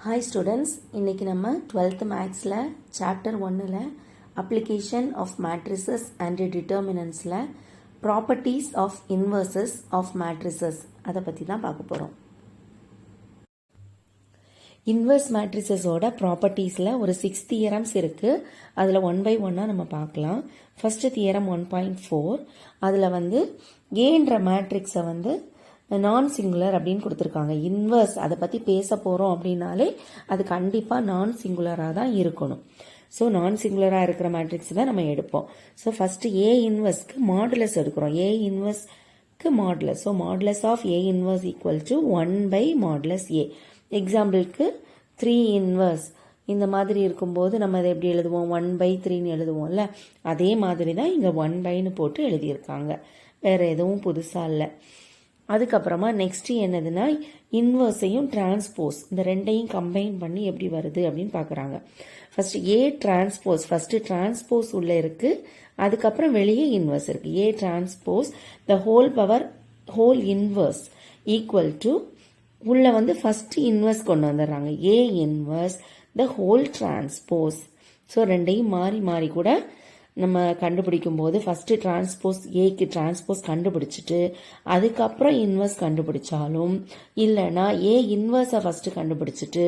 Hi students, இன்றைக்கி நம்ம 12th மேக்ஸில் சாப்டர் 1ல் அப்ளிகேஷன் ஆஃப் மேட்ரிசஸ் அண்ட் டிட்டர்மினன்ஸில் properties of inverses of matrices அதை பற்றி தான் பார்க்க போகிறோம். இன்வர்ஸ் மேட்ரிசஸோட ப்ராப்பர்ட்டிஸில் ஒரு 6 தியரம்ஸ் இருக்குது. அதில் 1 by 1 நம்ம பார்க்கலாம். ஃபஸ்ட்டு தியரம் 1.4 அதில் ஏன்ற மேட்ரிக்ஸை நான் சிங்குலர் அப்படின்னு கொடுத்துருக்காங்க. இன்வர்ஸ் அதை பற்றி பேச போகிறோம் அப்படின்னாலே அது கண்டிப்பாக நான் சிங்குலராக தான் இருக்கணும். ஸோ நான் சிங்குலராக இருக்கிற மேட்ரிக்ஸ் தான் நம்ம எடுப்போம். ஸோ ஃபஸ்ட்டு ஏ இன்வர்ஸ்க்கு மாடுலஸ் எடுக்கிறோம். ஏ இன்வர்ஸ்க்கு modulus. So modulus of A inverse equal to 1 by modulus A. எக்ஸாம்பிளுக்கு 3 இன்வர்ஸ் இந்த மாதிரி இருக்கும்போது நம்ம அதை எப்படி எழுதுவோம்? 1 by 3ன்னு எழுதுவோம்ல. அதே மாதிரி தான் இங்கே 1 byன்னு போட்டு எழுதியிருக்காங்க. வேறு எதுவும் புதுசாக இல்லை. அதுக்கப்புறமா நெக்ஸ்ட் என்னதுன்னா இன்வர்ஸையும் டிரான்ஸ்போஸ் இந்த ரெண்டையும் கம்பைன் பண்ணி எப்படி வருது அப்படின்னு பார்க்குறாங்க. ஃபர்ஸ்ட் ஏ டிரான்ஸ்போஸ், ஃபர்ஸ்ட் டிரான்ஸ்போஸ் உள்ள இருக்கு, அதுக்கப்புறம் வெளியே இன்வர்ஸ் இருக்கு. ஏ transpose the whole power whole inverse equal to உள்ள ஃபர்ஸ்ட் இன்வர்ஸ் கொண்டு வந்துடுறாங்க. A inverse the whole transpose. So ரெண்டையும் மாறி மாறி கூட நம்ம கண்டுபிடிக்கும் போது ஃபர்ஸ்ட் டிரான்ஸ்போஸ் ஏக்கு டிரான்ஸ்போஸ் கண்டுபிடிச்சிட்டு அதுக்கப்புறம் இன்வர்ஸ் கண்டுபிடிச்சாலும், இல்லைன்னா ஏ இன்வர்ஸை ஃபர்ஸ்ட் கண்டுபிடிச்சிட்டு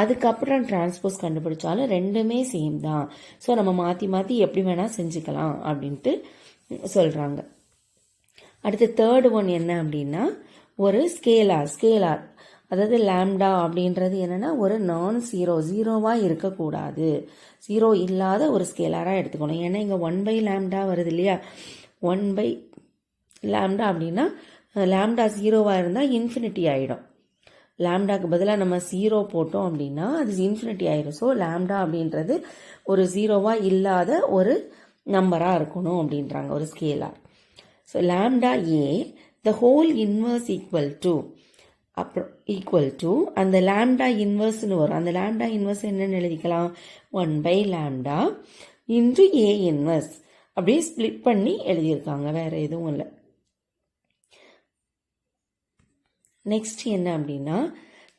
அதுக்கப்புறம் டிரான்ஸ்போஸ் கண்டுபிடிச்சாலும் ரெண்டுமே சேம் தான். ஸோ நம்ம மாற்றி மாற்றி எப்படி வேணால் செஞ்சுக்கலாம் அப்படின்ட்டு சொல்கிறாங்க. அடுத்து தேர்ட் ஒன் என்ன அப்படின்னா ஒரு ஸ்கேலார் அதாவது லாம்டா அப்படின்றது என்னன்னா ஒரு நான் ஜீரோவாக இருக்கக்கூடாது. ஜீரோ இல்லாத ஒரு ஸ்கேலாராக எடுத்துக்கணும். ஏன்னா இங்கே 1 by லாம்டா வருது இல்லையா? 1 by லாம்டா அப்படின்னா லாம்டா ஜீரோவாக இருந்தால் இன்ஃபினிட்டி ஆகிடும். லாம்டாக்கு பதிலாக நம்ம 0 போட்டோம் அப்படின்னா அது இன்ஃபினிட்டி ஆகிடும். ஸோ லாம்டா அப்படின்றது ஒரு ஜீரோவாக இல்லாத ஒரு நம்பராக இருக்கணும் அப்படின்றாங்க, ஒரு scalar. So lambda A the whole inverse equal to அந்த லாம்டா இன்வர்ஸ்னு வரும். அந்த லாம்டா இன்வர்ஸ் என்னன்னு எழுதிக்கலாம்? 1 by lambda into A inverse. அப்படியே ஸ்பிளிட் பண்ணி எழுதியிருக்காங்க, வேற எதுவும் இல்லை. நெக்ஸ்ட் என்ன அப்படின்னா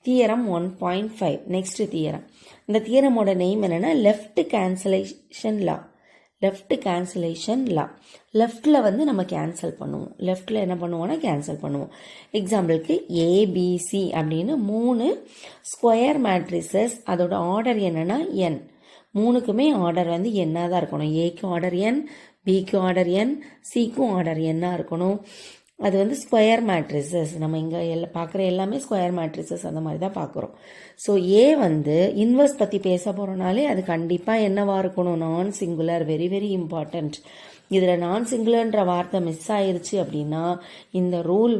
தியரம் 1.5. Next theorem. இந்த தியரமோட நேம் என்னன்னா லெஃப்ட் கேன்சலேஷன் லா. லெஃப்டில் நம்ம கேன்சல் பண்ணுவோம். லெஃப்டில் என்ன பண்ணுவோம்னா கேன்சல் பண்ணுவோம். எக்ஸாம்பிளுக்கு ஏபிசி அப்படின்னு 3 ஸ்கொயர் மேட்ரிசஸ். அதோட ஆர்டர் என்னன்னா என். 3க்குமே ஆர்டர் என்ன தான் இருக்கணும்? ஏக்கு ஆர்டர் என், பிக்கு ஆர்டர் என், சிக்கும் ஆர்டர் என்ன இருக்கணும்? அது ஸ்கொயர் மேட்ரிசஸ். நம்ம இங்கே பார்க்குற எல்லாமே ஸ்கொயர் மேட்ரிசஸ் அந்த மாதிரி தான் பார்க்குறோம். ஸோ ஏ இன்வர்ஸ் பற்றி பேச போகிறோனாலே அது கண்டிப்பாக என்னவா இருக்கணும்? நான் சிங்குலர். Very very important. இதில் நான் சிங்குலர்ன்ற வார்த்தை மிஸ் ஆயிருச்சு அப்படின்னா இந்த ரூல்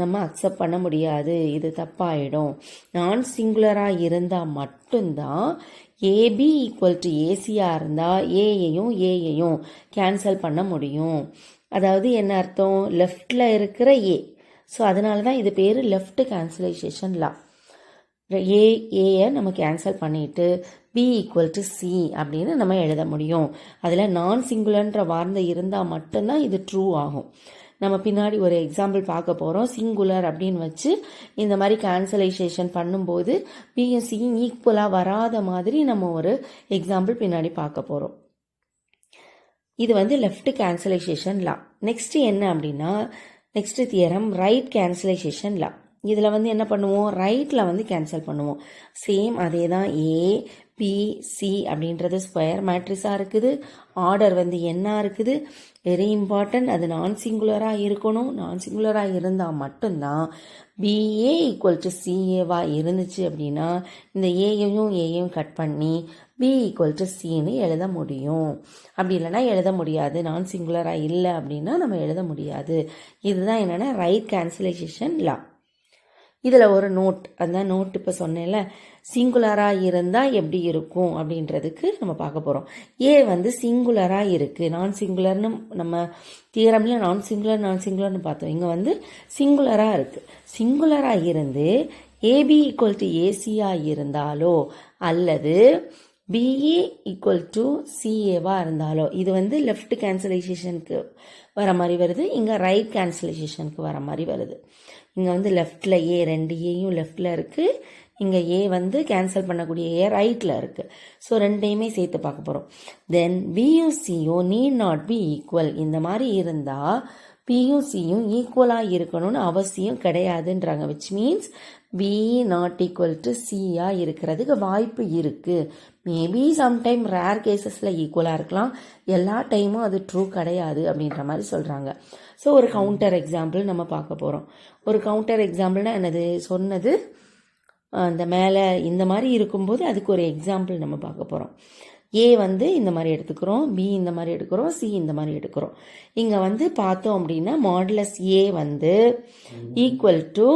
நம்ம அக்செப்ட் பண்ண முடியாது, இது தப்பாயிடும். நான் சிங்குலராக இருந்தால் மட்டும்தான் ஏபி ஈக்குவல் டு ஏசியாக இருந்தால் ஏயையும் கேன்சல் பண்ண முடியும். அதாவது என்ன அர்த்தம்? லெஃப்டில் இருக்கிற ஏ. ஸோ அதனால தான் இது பேர் லெஃப்ட் கேன்சலைசேஷன் லா. ஏயை நம்ம கேன்சல் பண்ணிட்டு பி ஈக்குவல் டு சி அப்படின்னு நம்ம எழுத முடியும். அதில் நான் சிங்குலர்ன்ற வார்த்தை இருந்தால் மட்டும்தான் இது ட்ரூ ஆகும். நம்ம பின்னாடி ஒரு எக்ஸாம்பிள் பார்க்க போகிறோம். சிங்குலர் அப்படின்னு வச்சு இந்த மாதிரி கேன்சலைசேஷன் பண்ணும்போது பியும் சியும் ஈக்குவலாக வராத மாதிரி நம்ம ஒரு எக்ஸாம்பிள் பின்னாடி பார்க்க போகிறோம். இது லெஃப்ட் கேன்சலைசேஷன் லா. நெக்ஸ்ட் என்ன அப்படின்னா நெக்ஸ்ட் தியரம் ரைட் கேன்சலைசேஷன் லா. இதில் என்ன பண்ணுவோம்? ரைட்டில் கேன்சல் பண்ணுவோம். சேம் அதே தான். ஏ பி சி அப்படின்றது ஸ்கொயர் மேட்ரிஸாக இருக்குது. ஆர்டர் என்ன இருக்குது? Very important. அது நான் சிங்குலராக இருக்கணும். நான் சிங்குலராக இருந்தால் மட்டும்தான் பிஏ ஈக்குவல் டு சிஏவா இருந்துச்சு அப்படின்னா இந்த ஏயையும் கட் பண்ணி பி ஈக்குவல் டு சின்னு எழுத முடியும். அப்படி இல்லைன்னா எழுத முடியாது. நான் சிங்குலராக இல்லை அப்படின்னா நம்ம எழுத முடியாது. இதுதான் என்னென்னா ரைட் கேன்சலைசேஷன் லா. இதில் ஒரு நோட், அதுதான் நோட் இப்போ சொன்னேன்ல, சிங்குலராக இருந்தால் எப்படி இருக்கும் அப்படின்றதுக்கு நம்ம பார்க்க போகிறோம். ஏ சிங்குலராக இருக்குது. நான் சிங்குலர்னு நம்ம தியரமில் நான் சிங்குலர்னு பார்த்தோம். இங்கே சிங்குலராக இருக்குது. சிங்குலராக இருந்து ஏபி ஈக்குவல் டு ஏசியாக இருந்தாலோ அல்லது பிஇ ஈக்குவல் டு சிஏவாக இருந்தாலோ இது லெஃப்ட் கேன்சலைசேஷனுக்கு வர மாதிரி வருது. இங்கே ரைட் கேன்சலைசேஷனுக்கு வர மாதிரி வருது. இங்கே லெஃப்டில் ஏ 2 ஏயும் லெஃப்டில் இருக்குது, இங்கே ஏ வந்து கேன்சல் பண்ணக்கூடிய ஏ ரைட்டில் இருக்குது. ஸோ ரெண்டையுமே சேர்த்து பார்க்க போகிறோம். தென் பியும் சியும் நீட் நாட் பி ஈக்குவல். இந்த மாதிரி இருந்தால் பியும் சியும் ஈக்குவலாக இருக்கணும்னு அவசியம் கிடையாதுன்றாங்க. Which means B not equal to சியாக இருக்கிறதுக்கு வாய்ப்பு இருக்குது. மேபி சம்டைம் ரேர் கேசஸில் ஈக்குவலாக இருக்கலாம், எல்லா டைமும் அது ட்ரூ கிடையாது அப்படின்ற மாதிரி சொல்கிறாங்க. ஸோ ஒரு கவுண்டர் எக்ஸாம்பிள் நம்ம பார்க்க போகிறோம். ஒரு கவுண்டர் எக்ஸாம்பிள்னால் என்னது சொன்னது அந்த மேலே இந்த மாதிரி இருக்கும்போது அதுக்கு ஒரு எக்ஸாம்பிள் நம்ம பார்க்க போகிறோம். ஏ வந்து இந்த மாதிரி எடுத்துக்கிறோம், பி இந்த மாதிரி எடுக்கிறோம், சி இந்த மாதிரி எடுக்கிறோம். இங்கே வந்து பார்த்தோம் அப்படின்னா மாடுலஸ் ஏ வந்து ஈக்குவல் டு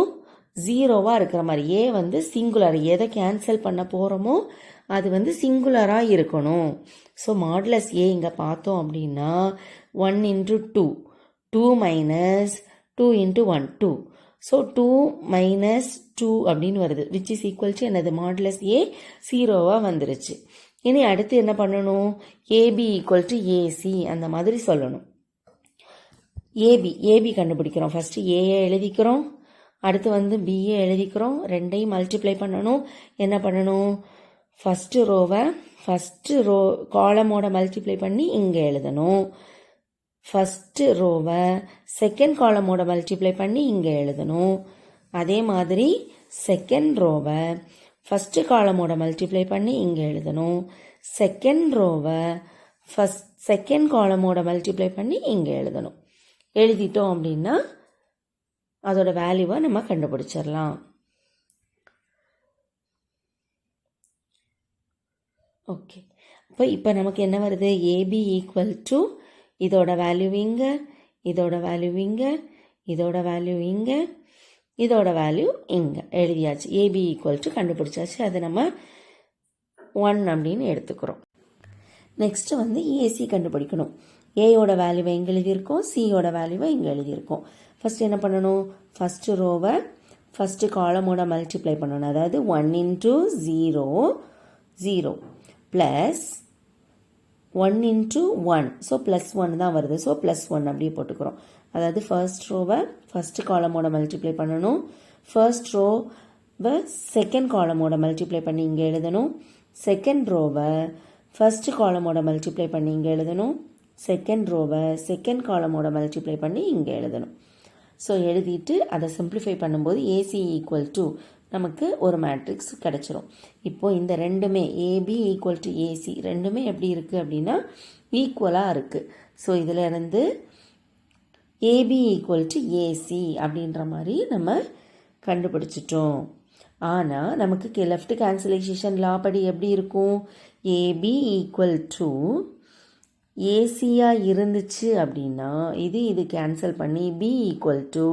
0 இருக்கிற மாதிரி. ஏ வந்து சிங்குலர், எதை கேன்சல் பண்ண போகிறோமோ அது வந்து சிங்குலராக இருக்கணும். ஸோ மாடுலஸ் ஏ இங்கே பார்த்தோம் அப்படின்னா 1 into 2, 2 minus 2 into 1, 2. So 2 minus 2 அப்படின்னு வருது. விச் இஸ் ஈக்குவல் டு என்னது மாடுலஸ் ஏ 0 வந்துருச்சு. இனி அடுத்து என்ன பண்ணணும், ஏபி ஈக்குவல் டு ஏசி அந்த மாதிரி சொல்லணும். ஏபி கண்டுபிடிக்கிறோம். ஃபஸ்ட்டு ஏஏ எழுதிக்கிறோம், அடுத்து வந்து பிஏ எழுதிக்கிறோம், ரெண்டையும் மல்டிப்ளை பண்ணணும். என்ன பண்ணணும், ஃபஸ்ட்டு ரோ காலமோட மல்டிப்ளை பண்ணி இங்கே எழுதணும். ஃபஸ்ட்டு ரோவை செகண்ட் காலமோட மல்டிப்ளை பண்ணி இங்கே எழுதணும். அதே மாதிரி செகண்ட் ரோவை ஃபஸ்ட்டு காலமோட மல்டிப்ளை பண்ணி இங்கே எழுதணும். செகண்ட் ரோவை செகண்ட் காலமோட மல்டிப்ளை பண்ணி இங்கே எழுதணும். எழுதிட்டோம் அப்படின்னா அதோட வேல்யூவை நம்ம கண்டுபிடிச்சிடலாம். ஓகே, இப்போ நமக்கு என்ன வருது, ஏபி ஈக்குவல் டு இதோட வேல்யூ இங்கே, இதோட வேல்யூ இங்கே, இதோட வேல்யூ இங்கே, இதோட வேல்யூ இங்கே எழுதியாச்சு. ஏபி ஈக்குவல் டு கண்டுபிடிச்சாச்சு. அது நம்ம 1 அப்படின்னு எடுத்துக்கிறோம். நெக்ஸ்ட்டு வந்து ஏசி கண்டுபிடிக்கணும். ஏயோட வேல்யூவை இங்கே எழுதியிருக்கோம், சியோட வேல்யூவை இங்கே எழுதியிருக்கோம். ஃபஸ்ட்டு என்ன பண்ணணும், ஃபஸ்ட்டு ரோவை ஃபஸ்ட்டு காலமோட மல்டிப்ளை பண்ணணும். அதாவது 1 into 0, 0 plus 1 into 1, so plus 1 தான் வருது. ஸோ ப்ளஸ் 1 அப்படியே போட்டுக்கிறோம். அதாவது ஃபர்ஸ்ட் ரோவை ஃபஸ்ட்டு காலமோட மல்டிப்ளை பண்ணணும், ஃபர்ஸ்ட் ரோவை செகண்ட் காலமோட மல்டிப்ளை பண்ணி இங்கே எழுதணும், செகண்ட் ரோவை ஃபஸ்ட்டு காலமோட மல்டிப்ளை பண்ணி இங்கே எழுதணும், செகண்ட் ரோவை செகண்ட் காலமோட மல்டிப்ளை பண்ணி இங்கே எழுதணும். ஸோ எழுதிட்டு அதை சிம்பிளிஃபை பண்ணும்போது ஏசி ஈக்குவல் டு நமக்கு ஒரு மேட்ரிக்ஸ் கிடச்சிரும். இப்போது இந்த ரெண்டுமே ஏபி ஈக்குவல் டு ஏசி ரெண்டுமே எப்படி இருக்குது அப்படின்னா ஈக்குவலாக இருக்குது. ஸோ இதில் இருந்து ஏபி ஈக்குவல் டு ஏசி அப்படின்ற மாதிரி நம்ம கண்டுபிடிச்சிட்டோம். ஆனால் நமக்கு லெஃப்ட் கேன்சலேஷன் லா படி எப்படி இருக்கும், ஏபி ஈக்குவல் டு ஏசியாக இருந்துச்சு அப்படின்னா இது கேன்சல் பண்ணி பி ஈக்குவல் டு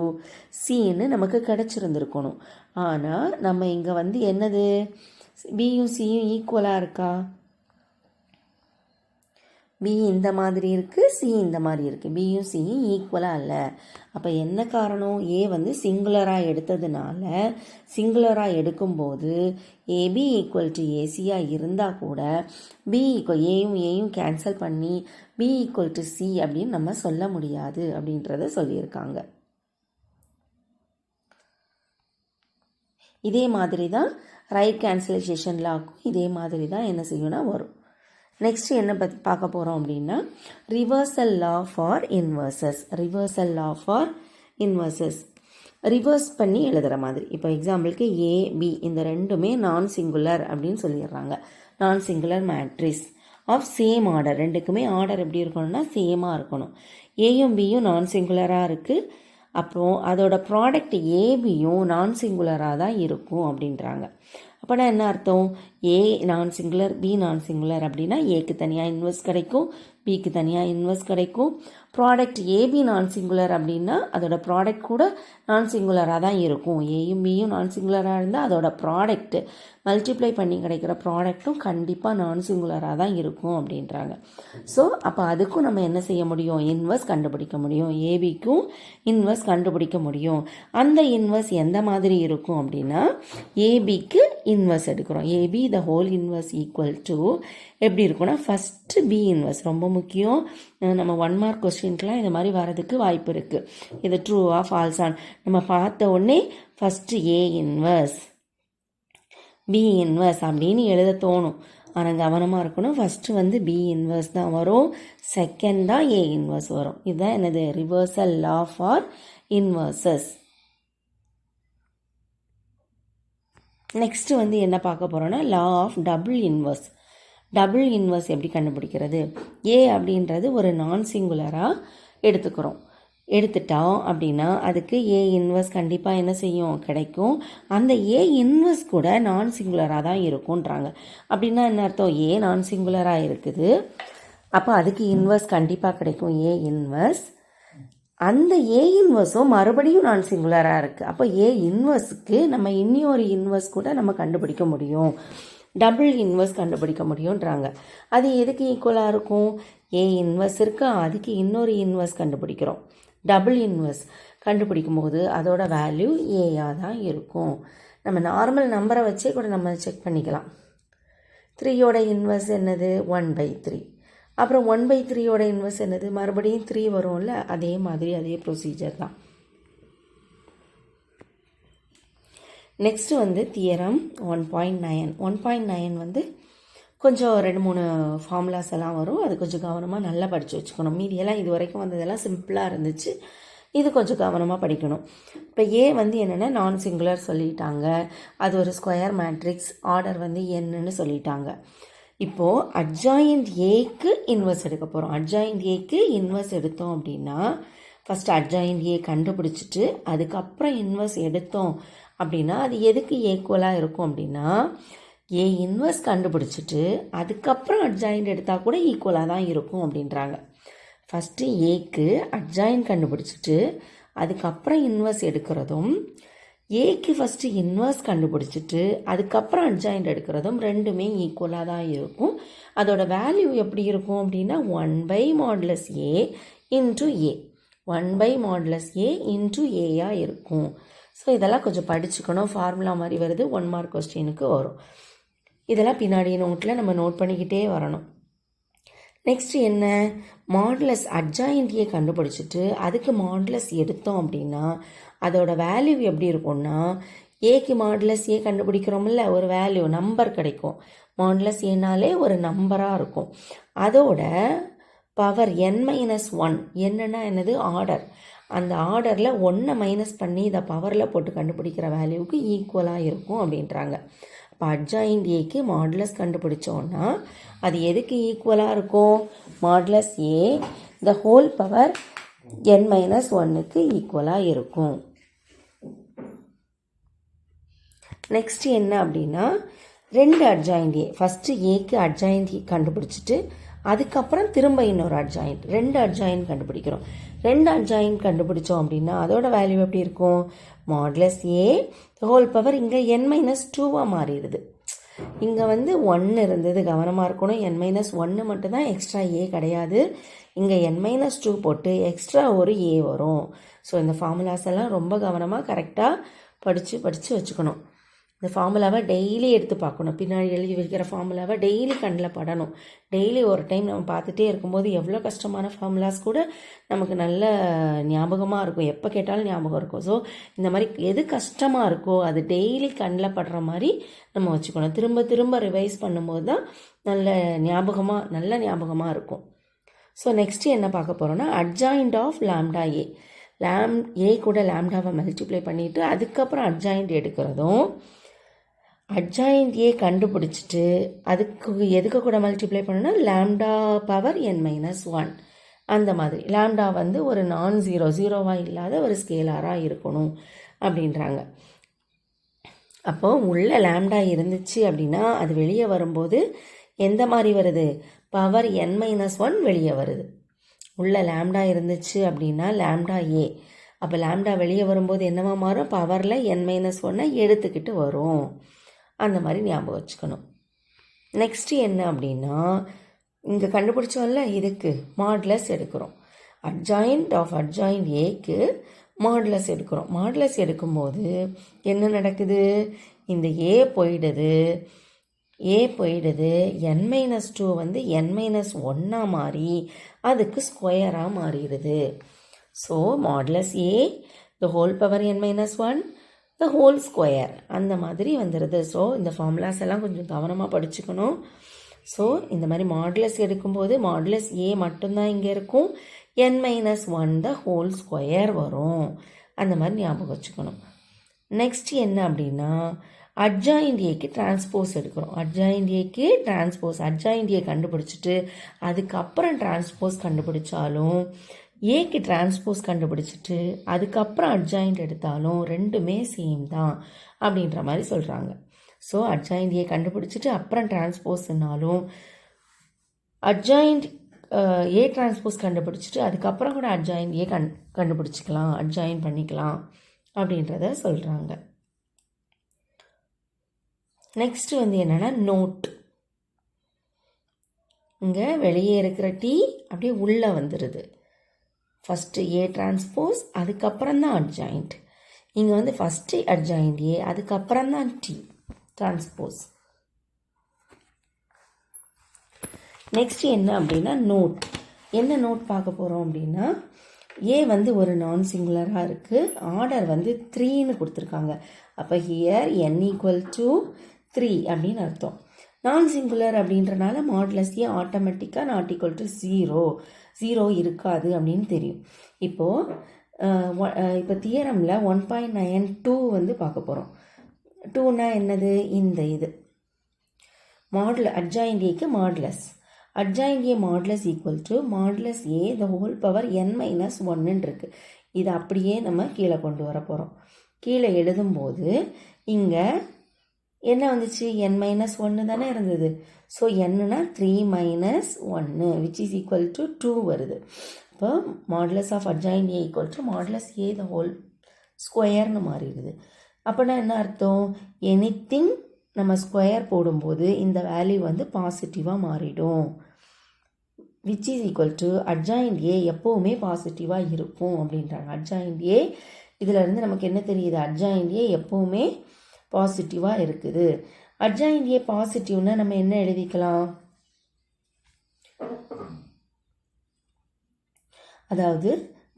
சின்னு நமக்கு கிடச்சிருந்துருக்கணும். ஆனால் நம்ம இங்கே வந்து என்னது, பியும் சியும் ஈக்குவலாக இருக்கா, பி இந்த மாதிரி இருக்குது, சி இந்த மாதிரி இருக்குது, பியும் சியும் ஈக்குவலாக இல்லை. அப்போ என்ன காரணம், ஏ வந்து சிங்குலராக எடுத்ததுனால சிங்குலராக எடுக்கும்போது ஏபி ஈக்குவல் டு ஏசியாக இருந்தால் கூட பி ஈக்குவல் ஏயும் கேன்சல் பண்ணி பி ஈக்குவல் டு சி அப்படின்னு நம்ம சொல்ல முடியாது அப்படின்றத சொல்லியிருக்காங்க. இதே மாதிரி தான் ரைட் கேன்சலேஷன் லாக்கும் இதே மாதிரி தான் என்ன செய்யணும்னா வரும். நெக்ஸ்ட் என்ன பற்றி பார்க்க போகிறோம் அப்படின்னா reversal law for inverses. Reversal law for inverses reverse பண்ணி எழுதுகிற மாதிரி. இப்போ எக்ஸாம்பிளுக்கு ஏபி இந்த ரெண்டுமே நான் சிங்குலர் அப்படின்னு சொல்லிடுறாங்க. நான் singular matrix of same order. ரெண்டுக்குமே ஆர்டர் எப்படி இருக்கணும்னா சேமாக இருக்கணும். ஏயும் பியும் நான் சிங்குலராக இருக்குது, அப்புறம் அதோட ப்ராடக்ட் ஏபியும் நான் சிங்குலராக தான் இருக்கும் அப்படின்றாங்க. அப்போனா என்ன அர்த்தம், ஏ நான் சிங்குலர் பி நான் சிங்குலர் அப்படின்னா ஏக்கு தனியாக இன்வெர்ஸ் கிடைக்கும், பிக்கு தனியாக இன்வெர்ஸ் கிடைக்கும். ப்ராடக்ட் ஏபி நான் சிங்குலர் அப்படின்னா அதோட ப்ராடக்ட் கூட நான் சிங்குலராக தான் இருக்கும். ஏயும் பியும் நான் சிங்குலராக இருந்தால் அதோட ப்ராடக்ட் மல்டிப்ளை பண்ணி கிடைக்கிற ப்ராடக்ட்டும் கண்டிப்பாக நான் சிங்குலராக தான் இருக்கும் அப்படின்றாங்க. ஸோ அப்போ அதுக்கும் நம்ம என்ன செய்ய முடியும், இன்வெர்ஸ் கண்டுபிடிக்க முடியும். ஏபிக்கும் இன்வெர்ஸ் கண்டுபிடிக்க முடியும். அந்த இன்வெர்ஸ் எந்த மாதிரி இருக்கும் அப்படின்னா ஏபிக்கு இன்வெர்ஸ் எடுக்கிறோம். AB the whole inverse equal to எப்படி இருக்குன்னா ஃபஸ்ட்டு பி இன்வெர்ஸ். ரொம்ப முக்கியம், நம்ம 1 மார்க் கொஸ்டின்க்கெலாம் இந்த மாதிரி வரதுக்கு வாய்ப்பு இருக்குது. இது ட்ரூவா ஃபால்ஸான் நம்ம பார்த்த உடனே first A inverse, B inverse அப்படின்னு எழுத தோணும். ஆனால் கவனமாக இருக்கணும். ஃபஸ்ட்டு வந்து பி இன்வர்ஸ் தான் வரும், செகண்ட் தான் ஏ இன்வர்ஸ் வரும். இதுதான் என்னது reversal law for inverses. Next வந்து என்ன பார்க்க போகிறோன்னா law of double inverse. Double inverse எப்படி கண்டுபிடிக்கிறது? ஏ அப்படின்றது ஒரு நான் சிங்குலராக எடுத்துட்டோம் அப்படின்னா அதுக்கு ஏ இன்வர்ஸ் கண்டிப்பாக என்ன செய்யும், கிடைக்கும். அந்த ஏ இன்வர்ஸ் கூட நான் சிங்குலராக தான் இருக்கும்ன்றாங்க. அப்படின்னா என்ன அர்த்தம்? ஏ நான் சிங்குலராக இருக்குது, அப்போ அதுக்கு இன்வர்ஸ் கண்டிப்பாக கிடைக்கும், ஏ இன்வர்ஸ். அந்த ஏ இன்வர்ஸும் மறுபடியும் நான் சிங்குலராக இருக்குது. அப்போ ஏ இன்வர்ஸுக்கு நம்ம இன்னொரு இன்வர்ஸ் கூட நம்ம கண்டுபிடிக்க முடியும், டபுள் இன்வர்ஸ் கண்டுபிடிக்க முடியுன்றாங்க. அது எதுக்கு ஈக்குவலாக இருக்கும்? ஏ இன்வர்ஸ் இருக்கா, அதுக்கு இன்னொரு இன்வர்ஸ் கண்டுபிடிக்கிறோம். டபுள் இன்வர்ஸ் கண்டுபிடிக்கும் போது அதோட வேல்யூ ஏயாக தான் இருக்கும். நம்ம நார்மல் நம்பரை வச்சே கூட நம்ம செக் பண்ணிக்கலாம். 3யோட இன்வர்ஸ் என்னது? 1/3. அப்புறம் 1/3யோட இன்வர்ஸ் என்னது? மறுபடியும் 3 வரும்ல, அதே மாதிரி அதே ப்ரொசீஜர் தான். நெக்ஸ்ட்டு வந்து தியரம் 1.9. 1.9 வந்து கொஞ்சம் 2-3 ஃபார்முலாஸ் எல்லாம் வரும். அது கொஞ்சம் கவனமாக நல்லா படித்து வச்சுக்கணும். மீதியெல்லாம் இது வரைக்கும் வந்ததெல்லாம் சிம்பிளாக இருந்துச்சு, இது கொஞ்சம் கவனமாக படிக்கணும். இப்போ ஏ வந்து என்னென்னா நான் சிங்குலர் சொல்லிட்டாங்க, அது ஒரு ஸ்கொயர் மேட்ரிக்ஸ், ஆர்டர் வந்து என்னன்னு சொல்லிட்டாங்க. இப்போது அட்ஜாயிண்ட் ஏக்கு இன்வர்ஸ் எடுக்க போகிறோம். அட்ஜாயிண்ட் ஏக்கு இன்வர்ஸ் எடுத்தோம் அப்படின்னா ஃபஸ்ட்டு அட்ஜாயிண்ட் ஏ கண்டுபிடிச்சிட்டு அதுக்கப்புறம் இன்வர்ஸ் எடுத்தோம் அப்படின்னா அது எதுக்கு ஈக்குவலாக இருக்கும் அப்படின்னா ஏ இன்வர்ஸ் கண்டுபிடிச்சிட்டு அதுக்கப்புறம் அட்ஜாயிண்ட் எடுத்தால் கூட ஈக்குவலாக தான் இருக்கும் அப்படின்றாங்க. ஃபஸ்ட்டு ஏக்கு அட்ஜாயிண்ட் கண்டுபிடிச்சிட்டு அதுக்கப்புறம் இன்வர்ஸ் எடுக்கிறதும், ஏக்கு ஃபஸ்ட்டு இன்வர்ஸ் கண்டுபிடிச்சிட்டு அதுக்கப்புறம் அட்ஜாயிண்ட் எடுக்கிறதும் ரெண்டுமே ஈக்குவலாக தான் இருக்கும். அதோட வேல்யூ எப்படி இருக்கும் அப்படின்னா 1/|A இன்ட்டு ஏ, 1/|A இன்ட்டு ஏயாக இருக்கும். ஸோ இதெல்லாம் கொஞ்சம் படிச்சுக்கணும். ஃபார்முலா மாதிரி வருது, 1 மார்க் கொஸ்டினுக்கு வரும். இதெல்லாம் பின்னாடி நோட்டில் நம்ம நோட் பண்ணிக்கிட்டே வரணும். நெக்ஸ்ட்டு என்ன? மாடுலஸ் அட்ஜாயிண்ட் ஏ கண்டுபிடிச்சிட்டு அதுக்கு மாடுலஸ் எடுத்தோம் அப்படின்னா அதோட வேல்யூ எப்படி இருக்கும்னா ஏக்கு மாடுலஸ் ஏ கண்டுபிடிக்கிறோம்ல, ஒரு வேல்யூ நம்பர் கிடைக்கும். மாடுலஸ் ஏனாலே ஒரு நம்பராக இருக்கும். அதோட பவர் n-1 என்னன்னா என்னது? ஆர்டர். அந்த ஆர்டரில் 1 மைனஸ் பண்ணி இதை பவரில் போட்டு கண்டுபிடிக்கிற வேல்யூவுக்கு ஈக்குவலாக இருக்கும் அப்படின்றாங்க. இப்போ அட்ஜாயிண்ட் ஏக்கு மாடுலஸ் கண்டுபிடிச்சோன்னா அது எதுக்கு ஈக்குவலாக இருக்கும்? Modulus A the whole power n-1க்கு ஈக்குவலாக இருக்கும். நெக்ஸ்ட் என்ன அப்படின்னா 2 அட்ஜாயிண்ட் ஏ. ஃபஸ்ட்டு ஏக்கு அட்ஜாயிண்ட் கண்டுபிடிச்சிட்டு அதுக்கப்புறம் திரும்ப இன்னொரு அட்ஜாயிண்ட், 2 அட்ஜாயிண்ட் கண்டுபிடிக்கிறோம். 2 அட்ஜாயிண்ட் கண்டுபிடிச்சோம் அப்படின்னா அதோட வேல்யூ எப்படி இருக்கும்? மாடுலஸ் ஏ ஹோல் பவர் இங்கே n-2 மாறிடுது. இங்கே வந்து 1 இருந்தது, கவனமாக இருக்கணும். n-1 மட்டும்தான், எக்ஸ்ட்ரா ஏ கிடையாது. இங்கே n-2 போட்டு எக்ஸ்ட்ரா ஒரு ஏ வரும். ஸோ இந்த ஃபார்முலாஸ் எல்லாம் ரொம்ப கவனமாக கரெக்டாக படித்து வச்சுக்கணும். இந்த ஃபார்முலாவை டெய்லி எடுத்து பார்க்கணும். பின்னாடி எழுதி வைக்கிற ஃபார்முலாவை டெய்லி கண்ணில் படணும். டெய்லி ஒரு டைம் நம்ம பார்த்துட்டே இருக்கும்போது எவ்வளோ கஷ்டமான ஃபார்முலாஸ் கூட நமக்கு நல்ல ஞாபகமாக இருக்கும், எப்போ கேட்டாலும் ஞாபகம் இருக்கும். ஸோ இந்த மாதிரி எது கஷ்டமாக இருக்கோ அது டெய்லி கண்ணில் படுற மாதிரி நம்ம வச்சுக்கணும். திரும்ப திரும்ப ரிவைஸ் பண்ணும்போது தான் நல்ல ஞாபகமாக இருக்கும். ஸோ நெக்ஸ்ட்டு என்ன பார்க்க போகிறோன்னா அட்ஜாயிண்ட் ஆஃப் லாம்டா ஏ. ஏ கூட லாம்டாவை மல்டிப்ளை பண்ணிவிட்டு அதுக்கப்புறம் அட்ஜாயிண்ட் எடுக்கிறதும், அட்ஜாயிண்ட் ஏ கண்டுபிடிச்சிட்டு அதுக்கு எதுக்கு கூட மல்டிப்ளை பண்ணணும்னா லாம்டா பவர் n-1 அந்த மாதிரி. லாம்டா வந்து ஒரு நான் ஜீரோவாக இல்லாத ஒரு ஸ்கேலாராக இருக்கணும் அப்படின்றாங்க. அப்போது உள்ள லாம்டா இருந்துச்சு அப்படின்னா அது வெளியே வரும்போது எந்த மாதிரி வருது? பவர் n-1 வெளியே வருது. உள்ள லாம்டா இருந்துச்சு அப்படின்னா லாம்டா ஏ, அப்போ லாம்டா வெளியே வரும்போது என்னவா மாறும்? பவரில் n-1 எடுத்துக்கிட்டு வரும். அந்த மாதிரி ஞாபகம் வச்சுக்கணும். நெக்ஸ்ட்டு என்ன அப்படின்னா இங்கே கண்டுபிடிச்சோம்ல, இதுக்கு மாடுலஸ் எடுக்கிறோம். அட்ஜாயிண்ட் ஏக்கு மாடுலஸ் எடுக்கிறோம். மாடுலஸ் எடுக்கும்போது என்ன நடக்குது? இந்த ஏ போயிடுது, n-2 வந்து n-1 மாறி அதுக்கு ஸ்கொயராக மாறிடுது. So modulus A the whole power n-1 the whole square அந்த மாதிரி வந்துடுது. ஸோ இந்த ஃபார்முலாஸ் எல்லாம் கொஞ்சம் கவனமாக படிச்சுக்கணும். ஸோ இந்த மாதிரி மாடுலஸ் எடுக்கும்போது மாடுலஸ் ஏ மட்டும்தான் இங்கே இருக்கும், n-1 த ஹோல் ஸ்கொயர் வரும். அந்த மாதிரி ஞாபகம் வச்சுக்கணும். நெக்ஸ்ட் என்ன அப்படின்னா அட்ஜாயிண்ட் ஏக்கு டிரான்ஸ்போஸ் எடுக்கிறோம். அட்ஜாயிண்ட் ஏக்கு டிரான்ஸ்போஸ், அட்ஜாயிண்ட் ஏ கண்டுபிடிச்சிட்டு அதுக்கப்புறம் டிரான்ஸ்போஸ் கண்டுபிடிச்சாலும், ஏக்கு டிரான்ஸ்போஸ் கண்டுபிடிச்சிட்டு அதுக்கப்புறம் அட்ஜாயிண்ட் எடுத்தாலும் ரெண்டுமே சேம் தான் அப்படின்ற மாதிரி சொல்கிறாங்க. ஸோ அட்ஜாயிண்ட் ஏ கண்டுபிடிச்சிட்டு அப்புறம் டிரான்ஸ்போஸ்னாலும், அட்ஜாயிண்ட் ஏ டிரான்ஸ்போஸ் கண்டுபிடிச்சிட்டு அதுக்கப்புறம் கூட அட்ஜாயிண்ட் ஏ கண்டுபிடிச்சிக்கலாம், அட்ஜாயின் பண்ணிக்கலாம் அப்படின்றத சொல்கிறாங்க. நெக்ஸ்ட் வந்து என்னென்னா நோட். இங்கே வெளியே இருக்கிற டி அப்படியே உள்ளே வந்துடுது. ஃபஸ்ட்டு ஏ டிரான்ஸ்போஸ், அதுக்கப்புறம் தான் அட்ஜாயிண்ட். இங்கே வந்து ஃபஸ்ட்டு அட்ஜாயிண்ட் ஏ, அதுக்கப்புறம் தான் டி டிரான்ஸ்போஸ். நெக்ஸ்ட் என்ன அப்படின்னா நோட். என்ன நோட் பார்க்க போகிறோம் அப்படின்னா, ஏ வந்து ஒரு நான் சிங்குலராக இருக்குது, ஆர்டர் வந்து 3ன்னு கொடுத்துருக்காங்க. அப்போ ஹியர் n=3 அப்படின்னு அர்த்தம். நான் சிங்குலர் அப்படின்றனால மாடுலஸ் ஏ ஆட்டோமேட்டிக்காக நாட் ஈக்குவல் டு 0 இருக்காது அப்படின்னு தெரியும். இப்போ தியரமில் 1.92 வந்து பார்க்க போகிறோம். 2னா என்னது, இந்த இது அட்ஜாயிண்ட் ஏக்கு modulus, adjoint A modulus equal to modulus A the whole power n-1 இருக்குது. இதை அப்படியே நம்ம கீழே கொண்டு வர போகிறோம். கீழே எழுதும்போது இங்கே என்ன வந்துச்சு, n-1 தானே இருந்தது. ஸோ என்னன்னா 3-1 விச் இஸ் ஈக்குவல் டு 2 வருது. இப்போ modulus of adjoint A equal to modulus A the whole ஸ்கொயர்னு மாறிடுது. அப்படின்னா என்ன அர்த்தம், எனிதிங் நம்ம ஸ்கொயர் போடும்போது இந்த வேல்யூ வந்து பாசிட்டிவாக மாறிடும். Which is equal to adjoint A எப்போவுமே பாசிட்டிவாக இருக்கும் அப்படின்றாங்க. அட்ஜாயிண்ட் ஏ இதிலேருந்து நமக்கு என்ன தெரியுது, அட்ஜாயிண்ட் ஏ எப்போவுமே பாசிட்டிவாக இருக்குது. அட்ஜாயிண்ட் ஏ பாசிட்டிவ்னா நம்ம என்ன எழுதிக்கலாம், அதாவது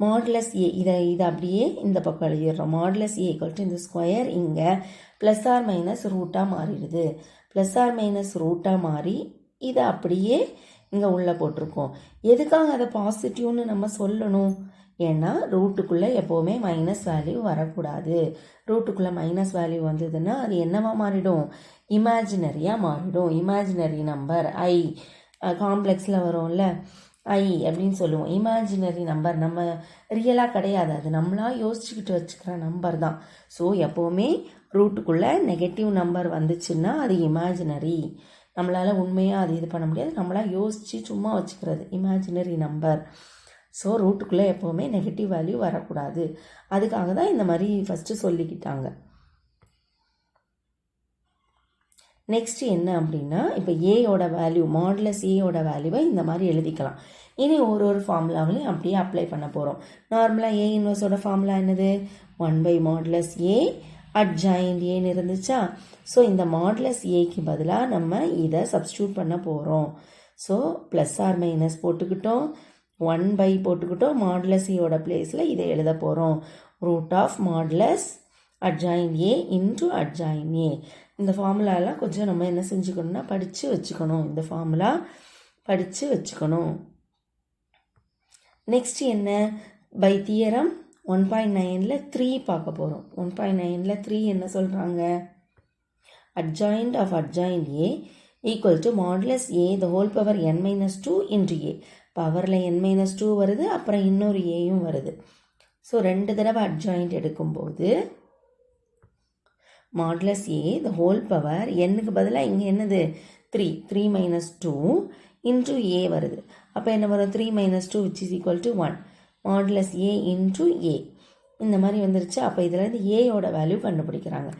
மாடுலஸ் ஏ இதை அப்படியே இந்த பக்கம் எழுதிடுறோம். மாடுலஸ் ஏ ஈக்குவல் டு இந்த ஸ்கொயர் இங்கே ப்ளஸ் ஆர் மைனஸ் ரூட்டாக மாறிடுது. ப்ளஸ் ஆர் மைனஸ் ரூட்டாக மாறி இதை அப்படியே இங்கே உள்ளே போட்டிருக்கோம். எதுக்காக அதை பாசிட்டிவ்னு நம்ம சொல்லணும், ஏன்னா ரூட்டுக்குள்ளே எப்போவுமே மைனஸ் வேல்யூ வரக்கூடாது. ரூட்டுக்குள்ளே மைனஸ் வேல்யூ வந்ததுன்னா அது என்னவா மாறிடும், இமேஜினரியாக மாறிடும். இமேஜினரி நம்பர் ஐ காம்ப்ளெக்ஸில் வரும்ல ஐ அப்படின்னு சொல்லுவோம். இமேஜினரி நம்பர் நம்ம ரியலாக கிடையாது, அது நம்மளாக யோசிச்சுக்கிட்டு வச்சுக்கிற நம்பர் தான். ஸோ எப்போவுமே ரூட்டுக்குள்ளே நெகட்டிவ் நம்பர் வந்துச்சுன்னா அது இமேஜினரி, நம்மளால் உண்மையாக அது இது பண்ண முடியாது, நம்மளாக யோசித்து சும்மா வச்சுக்கிறது இமேஜினரி நம்பர். ஸோ ரூட்டுக்குள்ளே எப்போவுமே நெகட்டிவ் வேல்யூ வரக்கூடாது. அதுக்காக தான் இந்த மாதிரி ஃபஸ்ட்டு சொல்லிக்கிட்டாங்க. நெக்ஸ்ட் என்ன அப்படின்னா, இப்போ ஏயோட வேல்யூ மாடுலஸ் ஏயோட வேல்யூவை இந்த மாதிரி எழுதிக்கலாம். இனி ஒரு ஃபார்முலாவிலையும் அப்படியே அப்ளை பண்ண போகிறோம். நார்மலாக ஏ இன்வர்ஸோட ஃபார்முலா என்னது, 1/mod ஏ அட்ஜாயிண்ட் ஏன்னு இருந்துச்சா. ஸோ இந்த மாடுலஸ் ஏக்கு பதிலாக நம்ம இதை சப்ஸ்டியூட் பண்ண போகிறோம். ஸோ ப்ளஸ் ஆர் மைனஸ் போட்டுக்கிட்டோம், 1/, போட்டுக்கிட்டோம், மாடுலஸ் ஏயோட பிளேஸில் இதை எழுத போகிறோம். Root of modulus adjoint A into adjoint A. இந்த ஃபார்முலாலாம் கொஞ்சம் நம்ம என்ன செஞ்சுக்கணும்னா படித்து வச்சுக்கணும். இந்த ஃபார்முலா படித்து வச்சுக்கணும். நெக்ஸ்ட் என்ன, பை தியரம் 1.9ல் 3 பார்க்க போகிறோம். 1.9ல் 3 என்ன சொல்கிறாங்க, adjoint of adjoint A equal to modulus A the whole power n-2 into A. பவரில் n-2 வருது, அப்புறம் இன்னொரு ஏயும் வருது. ஸோ 2 தடவை adjoint எடுக்கும்போது modulus A the whole power n-க்கு பதிலாக இங்கே என்னது 3 minus 2 into A வருது. அப்போ என்ன வரும், 3 minus 2 which is equal to 1 modulus A into A. இந்த மாதிரி வந்துருச்சு. அப்போ இதில் இருந்து ஏயோட வேல்யூ கண்டுபிடிக்கிறாங்க.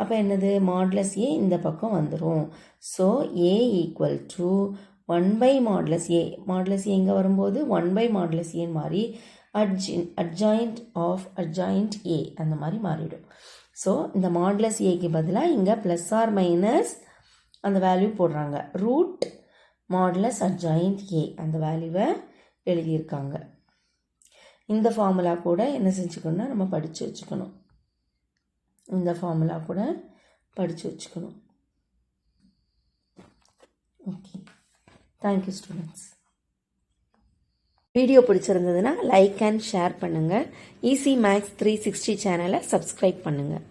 அப்போ என்னது, மாடுலஸ் ஏ இந்த பக்கம் வந்துடும். So A equal to 1/modulus A. Modulus A இங்கே வரும்போது 1/modulus ஏன்னு மாறி adjoint ஆஃப் adjoint ஏ அந்த மாதிரி மாறிடும். ஸோ இந்த மாடுலஸ் ஏக்கு பதிலாக இங்கே ப்ளஸ் ஆர் மைனஸ் அந்த வேல்யூ போடுறாங்க. ரூட் மாடுலஸ் adjoint ஏ அந்த வேல்யூவை எழுதியிருக்காங்க. இந்த ஃபார்முலா கூட என்ன செஞ்சுக்கணும்னா நம்ம படித்து வச்சுக்கணும். இந்த ஃபார்முலா கூட படித்து வச்சுக்கணும். Okay, thank you students. வீடியோ பிடிச்சிருந்ததுன்னா லைக் அண்ட் ஷேர் பண்ணுங்கள். ஈஸி மேக்ஸ் 360 சேனலை சப்ஸ்கிரைப் பண்ணுங்கள்.